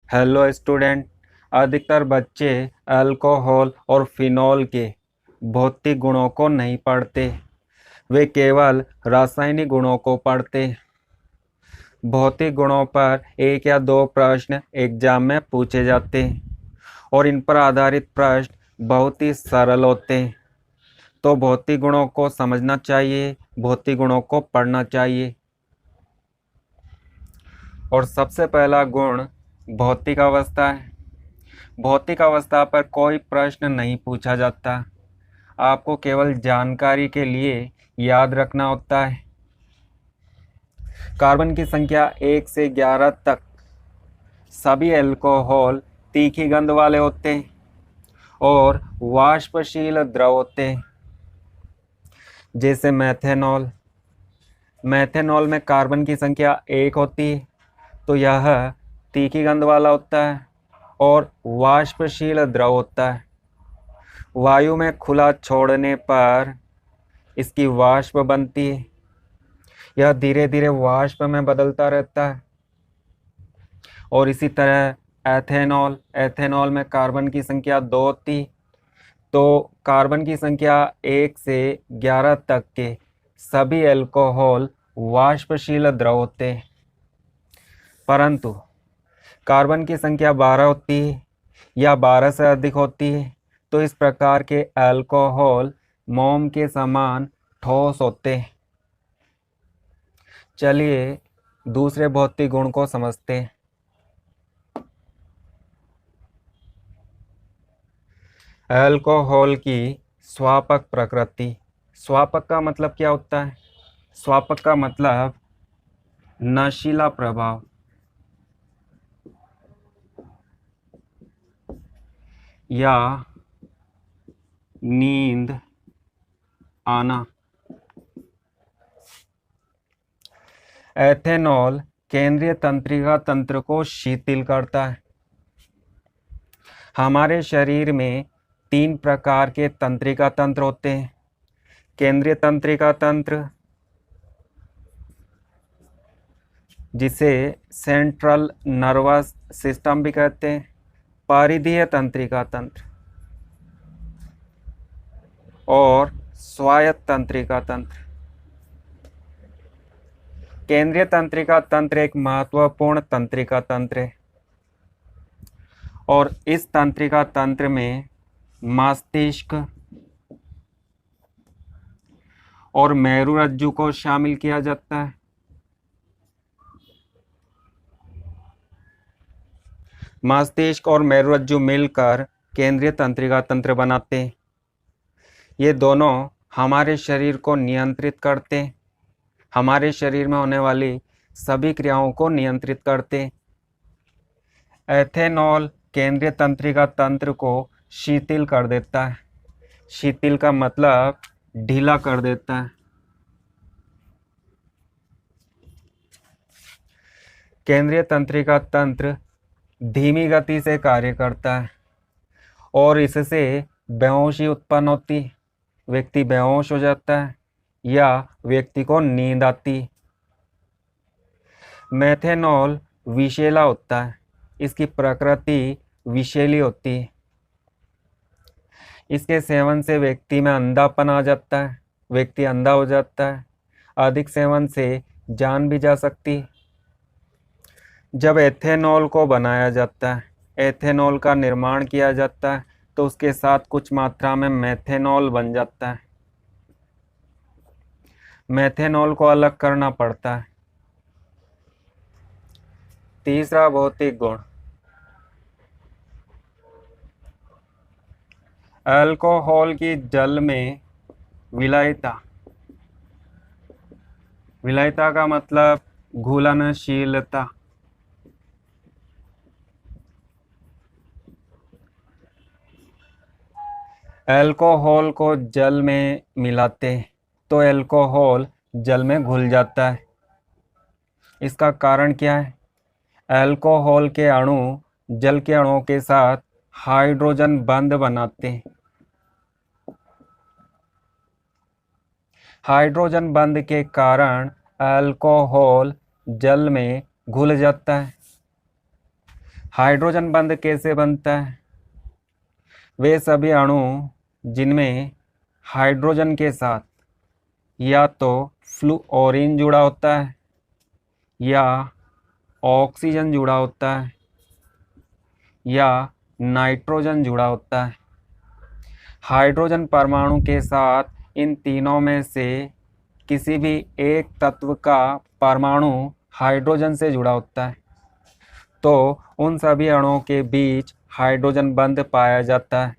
Hello student. अधिकतर बच्चे alcohol और फिनॉल के भौतिक गुणों को नहीं पढ़ते, वे केवल रासायनिक गुणों को पढ़ते। भौतिक गुणों पर एक या दो प्रश्न एग्जाम में पूछे जाते हैं और इन पर आधारित प्रश्न बहुत ही सरल होते हैं। तो भौतिक गुणों को समझना चाहिए, भौतिक गुणों को पढ़ना चाहिए। और सबसे पहला गुण भौतिक अवस्था है। भौतिक अवस्था पर कोई प्रश्न नहीं पूछा जाता, आपको केवल जानकारी के लिए याद रखना होता है। कार्बन की संख्या 1 से 11 तक सभी अल्कोहल तीखी गंध वाले होते हैं और वाष्पशील द्रव होते हैं, जैसे मेथेनॉल। मेथेनॉल में कार्बन की संख्या 1 होती है, तो यह तीखी गंध वाला होता है और वाष्पशील द्रव होता है। वायु में खुला छोड़ने पर इसकी वाष्प बनती है, यह धीरे धीरे वाष्प में बदलता रहता है। और इसी तरह एथेनॉल में कार्बन की संख्या 2 होती, तो कार्बन की संख्या 1 से 11 तक के सभी अल्कोहल वाष्पशील द्रव होते हैं। परंतु कार्बन की संख्या 12 होती है या 12 से अधिक होती है, तो इस प्रकार के अल्कोहल मोम के समान ठोस होते हैं। चलिए दूसरे भौतिक गुण को समझते हैं। अल्कोहल की स्वापक प्रकृति। स्वापक का मतलब क्या होता है? स्वापक का मतलब नशीला प्रभाव या नींद आना। एथेनॉल केंद्रीय तंत्रिका तंत्र को शिथिल करता है। हमारे शरीर में 3 प्रकार के तंत्रिका तंत्र होते हैं। केंद्रीय तंत्रिका तंत्र, जिसे सेंट्रल नर्वस सिस्टम भी कहते हैं। परिधीय तंत्रिका तंत्र और स्वायत्त तंत्रिका तंत्र। केंद्रीय तंत्रिका तंत्र एक महत्वपूर्ण तंत्रिका तंत्र है और इस तंत्रिका तंत्र में मस्तिष्क और मेरुरज्जु को शामिल किया जाता है। मस्तिष्क और मेरुरज्जु मिलकर केंद्रीय तंत्रिका तंत्र बनाते हैं। ये दोनों हमारे शरीर को नियंत्रित करते हैं, हमारे शरीर में होने वाली सभी क्रियाओं को नियंत्रित करते हैं। एथेनॉल केंद्रीय तंत्रिका तंत्र को शिथिल कर देता है। शिथिल का मतलब ढीला कर देता है। केंद्रीय तंत्रिका तंत्र धीमी गति से कार्य करता है और इससे बेहोशी उत्पन्न होती है। व्यक्ति बेहोश हो जाता है या व्यक्ति को नींद आती है। मेथेनॉल विषैला होता है, इसकी प्रकृति विषैली होती है। इसके सेवन से व्यक्ति में अंधापन आ जाता है, व्यक्ति अंधा हो जाता है। अधिक सेवन से जान भी जा सकती है। जब एथेनॉल को बनाया जाता है, एथेनॉल का निर्माण किया जाता है, तो उसके साथ कुछ मात्रा में मेथेनॉल बन जाता है। मेथेनॉल को अलग करना पड़ता है। तीसरा भौतिक गुण, अल्कोहल की जल में विलायता। विलायता का मतलब घुलनशीलता। अल्कोहल को जल में मिलाते हैं तो अल्कोहल जल में घुल जाता है। इसका कारण क्या है? अल्कोहल के अणु जल के अणुओं के साथ हाइड्रोजन बंध बनाते हैं। हाइड्रोजन बंध के कारण अल्कोहल जल में घुल जाता है। हाइड्रोजन बंध कैसे बनता है? वे सभी अणु जिनमें हाइड्रोजन के साथ या तो फ्लूओरीन जुड़ा होता है या ऑक्सीजन जुड़ा होता है या नाइट्रोजन जुड़ा होता है। हाइड्रोजन परमाणु के साथ इन तीनों में से किसी भी एक तत्व का परमाणु हाइड्रोजन से जुड़ा होता है तो उन सभी अणुओं के बीच हाइड्रोजन बंध पाया जाता है।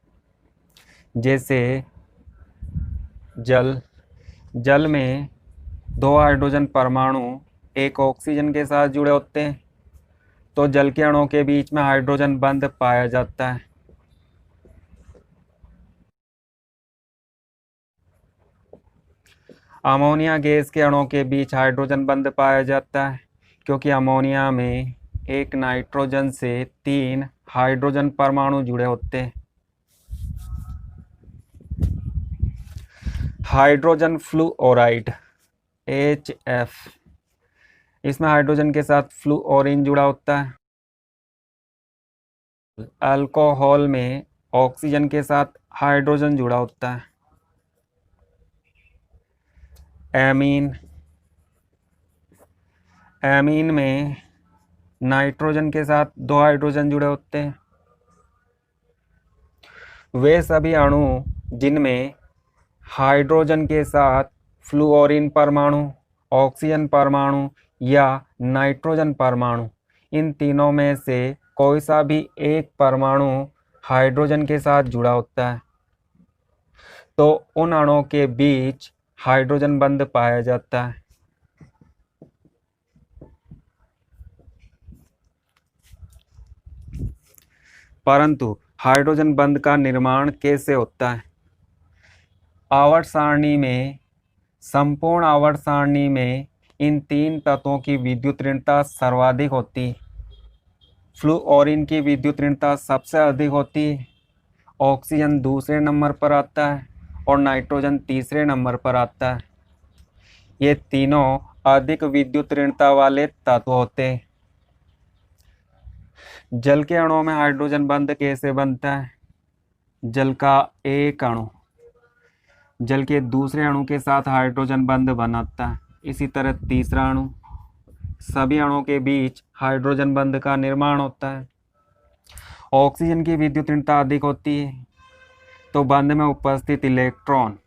जैसे जल में 2 हाइड्रोजन परमाणु एक ऑक्सीजन के साथ जुड़े होते हैं तो जल के अणुओं के बीच में हाइड्रोजन बंध पाया जाता है। अमोनिया गैस के अणुओं के बीच हाइड्रोजन बंध पाया जाता है क्योंकि अमोनिया में एक नाइट्रोजन से 3 हाइड्रोजन परमाणु जुड़े होते हैं। हाइड्रोजन फ्लूओराइड HF, इसमें हाइड्रोजन के साथ फ्लूओरीन जुड़ा होता है। अल्कोहल में ऑक्सीजन के साथ हाइड्रोजन जुड़ा होता है। एमीन में नाइट्रोजन के साथ 2 हाइड्रोजन जुड़े होते हैं। वे सभी अणु जिनमें हाइड्रोजन के साथ फ्लूओरीन परमाणु, ऑक्सीजन परमाणु या नाइट्रोजन परमाणु, इन तीनों में से कोई सा भी एक परमाणु हाइड्रोजन के साथ जुड़ा होता है तो उन अणुओं के बीच हाइड्रोजन बंध पाया जाता है। परंतु हाइड्रोजन बंध का निर्माण कैसे होता है? आवर्त सारणी में, संपूर्ण आवर्त सारणी में इन 3 तत्वों की विद्युत ऋणता सर्वाधिक होती है। फ्लूओरीन की विद्युत ऋणता सबसे अधिक होती है, ऑक्सीजन दूसरे नंबर पर आता है और नाइट्रोजन तीसरे नंबर पर आता है। ये तीनों अधिक विद्युत ऋणता वाले तत्व होते हैं। जल के अणुओं में हाइड्रोजन बंध कैसे बनता है? जल का एक अणु जल के दूसरे अणु के साथ हाइड्रोजन बंध बनाता है। इसी तरह तीसरा अणु, सभी अणुओं के बीच हाइड्रोजन बंध का निर्माण होता है। ऑक्सीजन की विद्युत ऋणता अधिक होती है तो बंध में उपस्थित इलेक्ट्रॉन,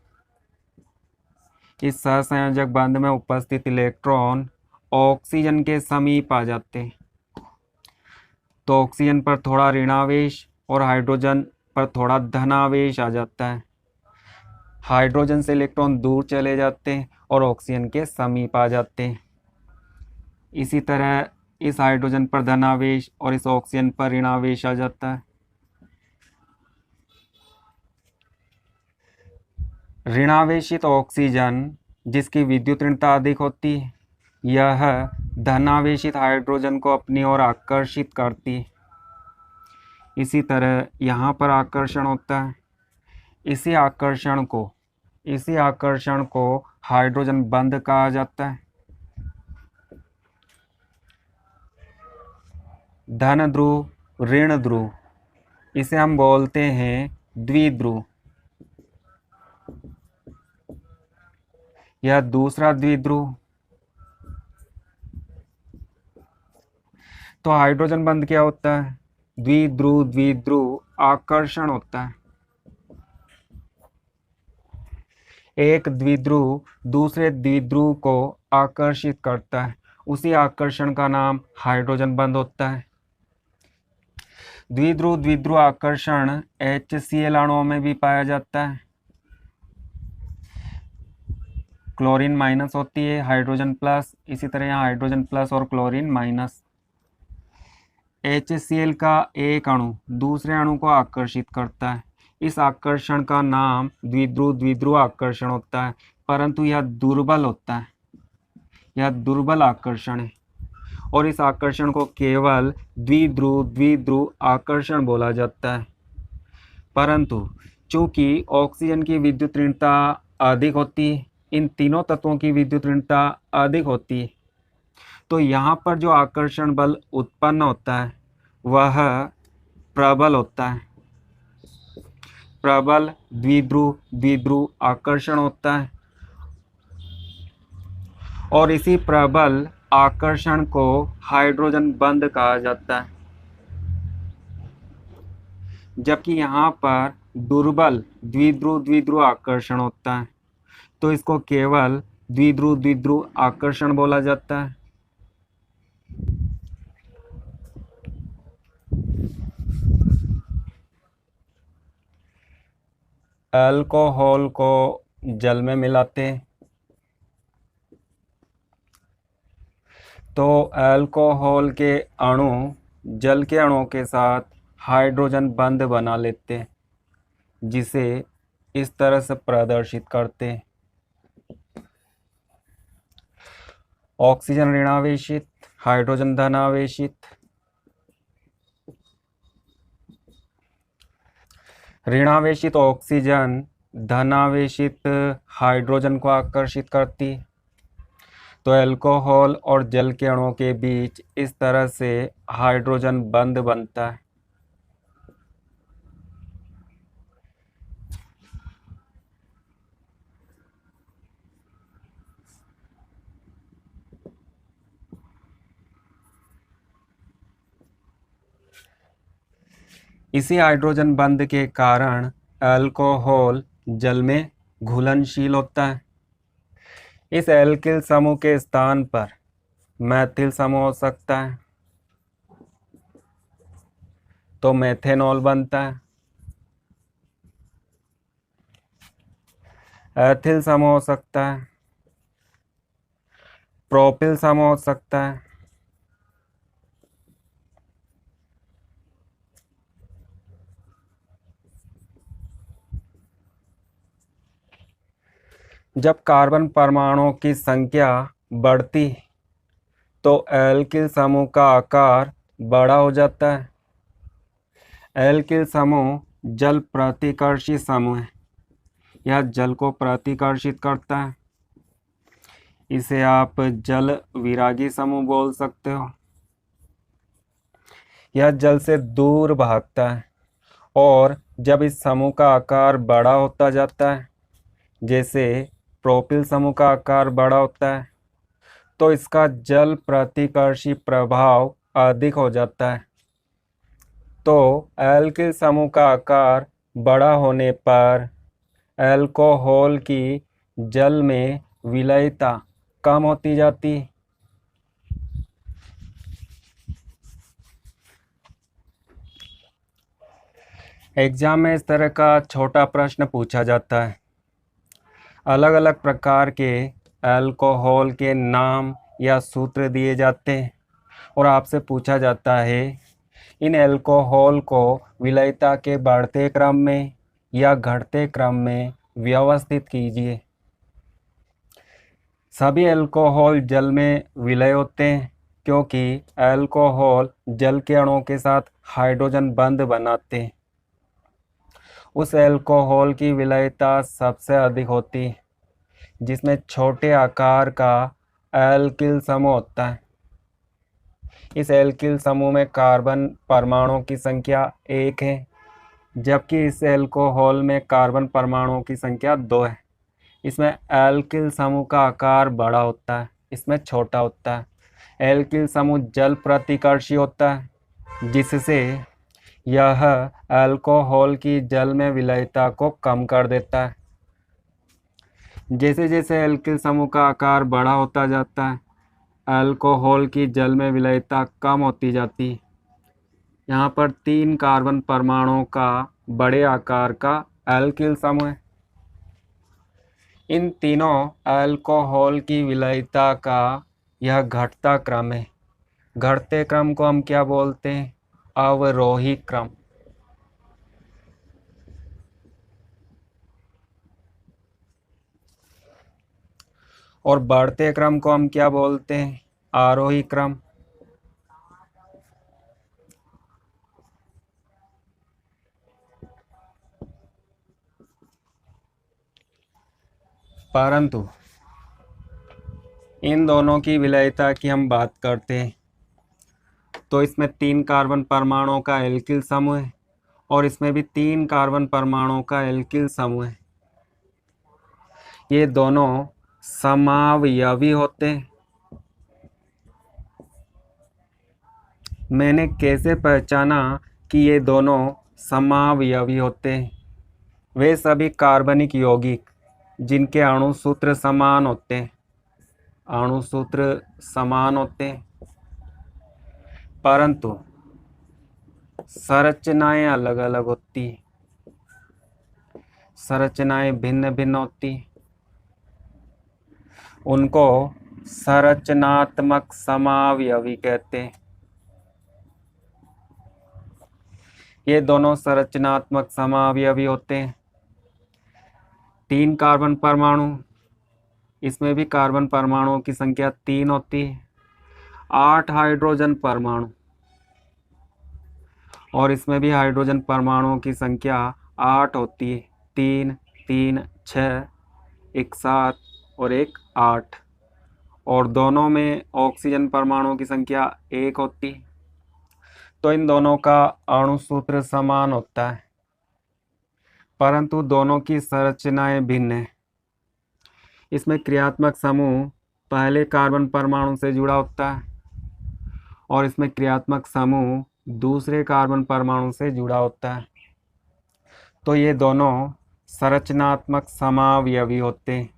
इस सहसंयोजक बंध में उपस्थित इलेक्ट्रॉन ऑक्सीजन के समीप आ जाते हैं तो ऑक्सीजन पर थोड़ा ऋणावेश और हाइड्रोजन पर थोड़ा धनावेश आ जाता है। हाइड्रोजन से इलेक्ट्रॉन दूर चले जाते हैं और ऑक्सीजन के समीप आ जाते हैं। इसी तरह इस हाइड्रोजन पर धनावेश और इस ऑक्सीजन पर ऋणावेश आ जाता है। ऋणावेशित ऑक्सीजन जिसकी विद्युत ऋणता अधिक होती है, यह धनावेशित हाइड्रोजन को अपनी ओर आकर्षित करती है। इसी तरह यहाँ पर आकर्षण होता है। इसी आकर्षण को हाइड्रोजन बंध कहा जाता है। धन ध्रुव, ऋण ध्रुव, इसे हम बोलते हैं द्विध्रुव। यह दूसरा द्विध्रुव। तो हाइड्रोजन बंध क्या होता है? द्विध्रुव आकर्षण होता है। एक द्विध्रुव दूसरे द्विध्रुव को आकर्षित करता है, उसी आकर्षण का नाम हाइड्रोजन बंध होता है। द्विध्रुव आकर्षण HCl अणुओं में भी पाया जाता है। क्लोरीन माइनस होती है, हाइड्रोजन प्लस, इसी तरह यहाँ हाइड्रोजन प्लस और क्लोरीन माइनस। HCl का एक अणु दूसरे अणु को आकर्षित करता है, इस आकर्षण का नाम द्विध्रुव आकर्षण होता है, परंतु यह दुर्बल होता है, यह दुर्बल आकर्षण है और इस आकर्षण को केवल द्विध्रुव आकर्षण बोला जाता है। परंतु चूंकि ऑक्सीजन की विद्युत ऋणता अधिक होती है, इन तीनों तत्वों की विद्युत ऋणता अधिक होती है, तो यहाँ पर जो आकर्षण बल उत्पन्न होता है वह प्रबल होता है। प्रबल द्विध्रुव द्विध्रुव आकर्षण होता है और इसी प्रबल आकर्षण को हाइड्रोजन बंध कहा जाता है। जबकि यहाँ पर दुर्बल द्विध्रुव द्विध्रुव आकर्षण होता है, तो इसको केवल द्विध्रुव द्विध्रुव आकर्षण बोला जाता है। अल्कोहल को जल में मिलाते हैं तो अल्कोहल के अणु जल के अणुओं के साथ हाइड्रोजन बंध बना लेते हैं, जिसे इस तरह से प्रदर्शित करते हैं। ऑक्सीजन ऋणावेशित, हाइड्रोजन धनावेशित। ऋणावेशित ऑक्सीजन धनावेशित हाइड्रोजन को आकर्षित करती है। तो अल्कोहल और जल के अणुओं के बीच इस तरह से हाइड्रोजन बंध बनता है। इसी हाइड्रोजन बंध के कारण अल्कोहल जल में घुलनशील होता है। इस एल्किल समूह के स्थान पर मैथिल समूह हो सकता है, तो मेथेनॉल बनता है। एथिल समूह हो सकता है, प्रोपिल समूह हो सकता है, जब कार्बन परमाणुओं की संख्या बढ़ती तो एल्किल समूह का आकार बड़ा हो जाता है। एल्किल समूह जल प्रतिकर्षी समूह है। यह जल को प्रतिकर्षित करता है। इसे आप जल विरागी समूह बोल सकते हो। यह जल से दूर भागता है और जब इस समूह का आकार बड़ा होता जाता है, जैसे प्रोपिल समूह का आकार बड़ा होता है, तो इसका जल प्रतिकर्षी प्रभाव अधिक हो जाता है। तो एल्किल समूह का आकार बड़ा होने पर अल्कोहल की जल में विलयता कम होती जाती है। एग्जाम में इस तरह का छोटा प्रश्न पूछा जाता है। अलग अलग प्रकार के अल्कोहल के नाम या सूत्र दिए जाते हैं और आपसे पूछा जाता है इन अल्कोहल को विलयता के बढ़ते क्रम में या घटते क्रम में व्यवस्थित कीजिए। सभी अल्कोहल जल में विलय होते हैं क्योंकि अल्कोहल जल के अणुओं के साथ हाइड्रोजन बंध बनाते हैं। उस अल्कोहल की विलयता सबसे अधिक होती है जिसमें छोटे आकार का एल्किल समूह होता है। इस एल्किल समूह में कार्बन परमाणुओं की संख्या 1 है, जबकि इस अल्कोहल में कार्बन परमाणुओं की संख्या 2 है। इसमें एल्किल समूह का आकार बड़ा होता है, इसमें छोटा होता है। एल्किल समूह जल प्रतिकर्षी होता है, जिससे यह अल्कोहल की जल में विलयता को कम कर देता है। जैसे जैसे एल्किल समूह का आकार बड़ा होता जाता है, अल्कोहल की जल में विलयता कम होती जाती है। यहाँ पर 3 कार्बन परमाणुओं का बड़े आकार का एल्किल समूह है। इन तीनों अल्कोहल की विलयता का यह घटता क्रम है। घटते क्रम को हम क्या बोलते हैं? अवरोही क्रम। और बढ़ते क्रम को हम क्या बोलते हैं? आरोही क्रम। परंतु इन दोनों की विलयता की हम बात करते हैं तो इसमें 3 कार्बन परमाणुओं का एल्किल समूह है और इसमें भी 3 कार्बन परमाणुओं का एल्किल समूह है। ये दोनों समावयवी होते हैं। मैंने कैसे पहचाना कि ये दोनों समावयवी होते हैं? वे सभी कार्बनिक यौगिक जिनके अणु सूत्र समान होते हैं, अणु सूत्र समान होते हैं, परंतु संरचनाएं अलग अलग होती हैं, संरचनाएं भिन्न भिन्न होती हैं। उनको संरचनात्मक समावयवी कहते हैं। ये दोनों संरचनात्मक समावयवी होते हैं। 3 कार्बन परमाणु, इसमें भी कार्बन परमाणुओं की संख्या 3 होती है। 8 हाइड्रोजन परमाणु और इसमें भी हाइड्रोजन परमाणुओं की संख्या 8 होती है। 3 3 6, एक 7 और एक 8, और दोनों में ऑक्सीजन परमाणुओं की संख्या 1 होती है। तो इन दोनों का अणु सूत्र समान होता है, परंतु दोनों की संरचनाएं भिन्न है। इसमें क्रियात्मक समूह पहले कार्बन परमाणु से जुड़ा होता है और इसमें क्रियात्मक समूह दूसरे कार्बन परमाणु से जुड़ा होता है। तो ये दोनों संरचनात्मक समावयवी होते हैं।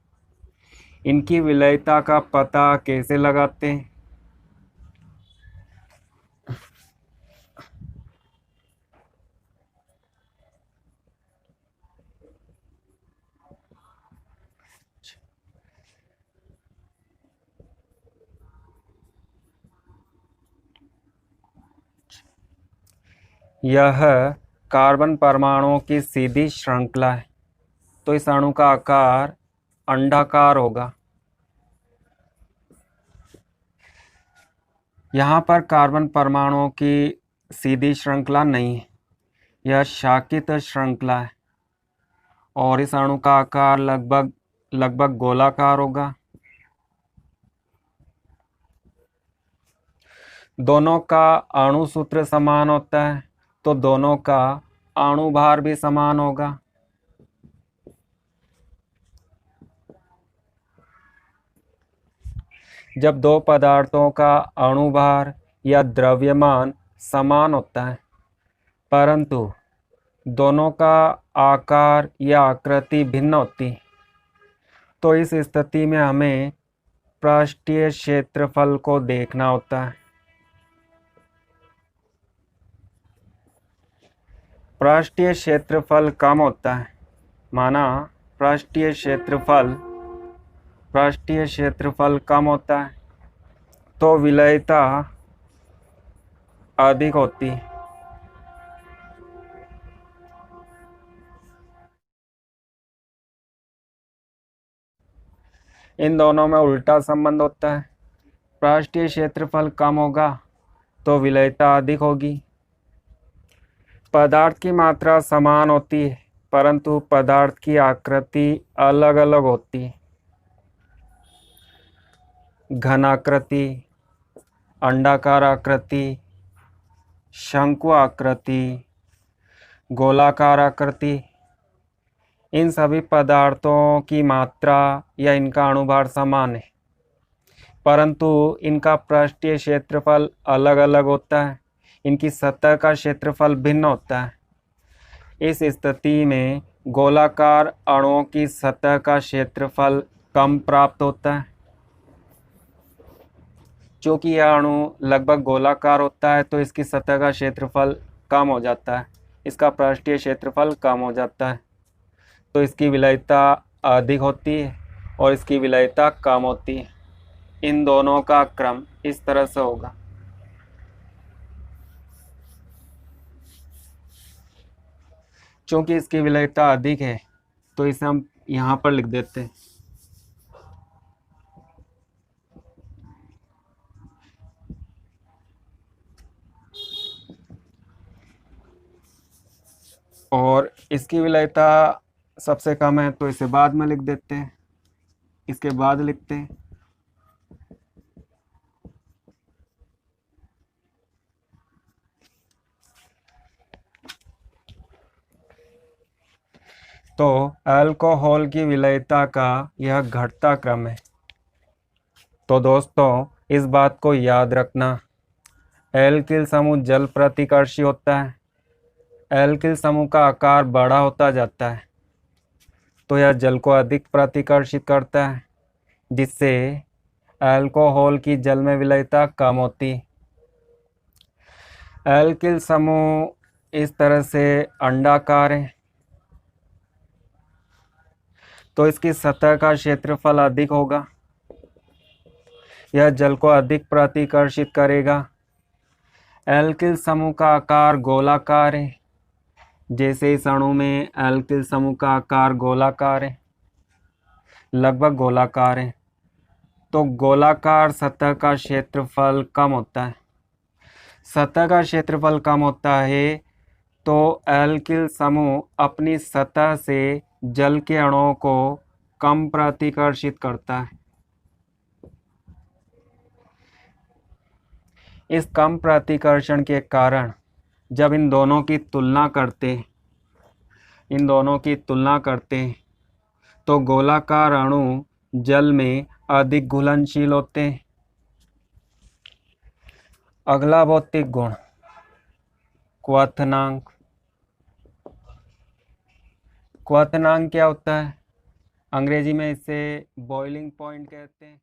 इनकी विलयता का पता कैसे लगाते हैं? यह कार्बन परमाणुओं की सीधी श्रृंखला है, तो इस अणु का आकार अंडाकार होगा। यहाँ पर कार्बन परमाणुओं की सीधी श्रृंखला नहीं है, यह शाकित श्रृंखला है और इस अणु का आकार लगभग गोलाकार होगा। दोनों का अणु सूत्र समान होता है, तो दोनों का अणु भार भी समान होगा। जब दो पदार्थों का अणु भार या द्रव्यमान समान होता है, परंतु दोनों का आकार या आकृति भिन्न होती है, तो इस स्थिति में हमें पृष्ठीय क्षेत्रफल को देखना होता है। पृष्ठीय क्षेत्रफल कम होता है, माना पृष्ठीय क्षेत्रफल कम होता है, तो विलयता अधिक होती है। इन दोनों में उल्टा संबंध होता है। पृष्ठीय क्षेत्रफल कम होगा तो विलयता अधिक होगी। पदार्थ की मात्रा समान होती है, परंतु पदार्थ की आकृति अलग अलग होती है। घनाकृति, अंडाकार आकृति, शंकु आकृति, गोलाकार आकृति, इन सभी पदार्थों की मात्रा या इनका अणुभार समान है, परंतु इनका पृष्ठीय क्षेत्रफल अलग अलग होता है, इनकी सतह का क्षेत्रफल भिन्न होता है। इस स्थिति में गोलाकार अणुओं की सतह का क्षेत्रफल कम प्राप्त होता है। चूँकि यह अणु लगभग गोलाकार होता है, तो इसकी सतह का क्षेत्रफल कम हो जाता है, इसका पृष्ठीय क्षेत्रफल कम हो जाता है, तो इसकी विलयता अधिक होती है और इसकी विलयता कम होती है। इन दोनों का क्रम इस तरह से होगा। चूँकि इसकी विलयता अधिक है, तो इसे हम यहाँ पर लिख देते हैं। और इसकी विलयता सबसे कम है, तो इसे बाद में लिख देते हैं, इसके बाद लिखते हैं। तो अल्कोहल की विलेयता का यह घटता क्रम है। तो दोस्तों इस बात को याद रखना, एल्किल समूह जल प्रतिकर्षी होता है, एल्किल समूह का आकार बड़ा होता जाता है तो यह जल को अधिक प्रतिकर्षित करता है, जिससे अल्कोहल की जल में विलेयता कम होती। एल्किल समूह इस तरह से अंडाकार है तो इसकी सतह का क्षेत्रफल अधिक होगा, यह जल को अधिक प्रतिकर्षित करेगा। एल्किल समूह का आकार गोलाकार है, जैसे इस अणु में एल्किल समूह का आकार गोलाकार है, लगभग गोलाकार है, तो गोलाकार सतह का क्षेत्रफल कम होता है। सतह का क्षेत्रफल कम होता है तो एल्किल समूह अपनी सतह से जल के अणुओं को कम प्रतिकर्षित करता है। इस कम प्रतिकर्षण के कारण जब इन दोनों की तुलना करते हैं तो गोलाकार अणु जल में अधिक घुलनशील होते हैं। अगला भौतिक गुण क्वथनांक। क्वथनांक क्या होता है? अंग्रेजी में इसे बॉइलिंग पॉइंट कहते हैं।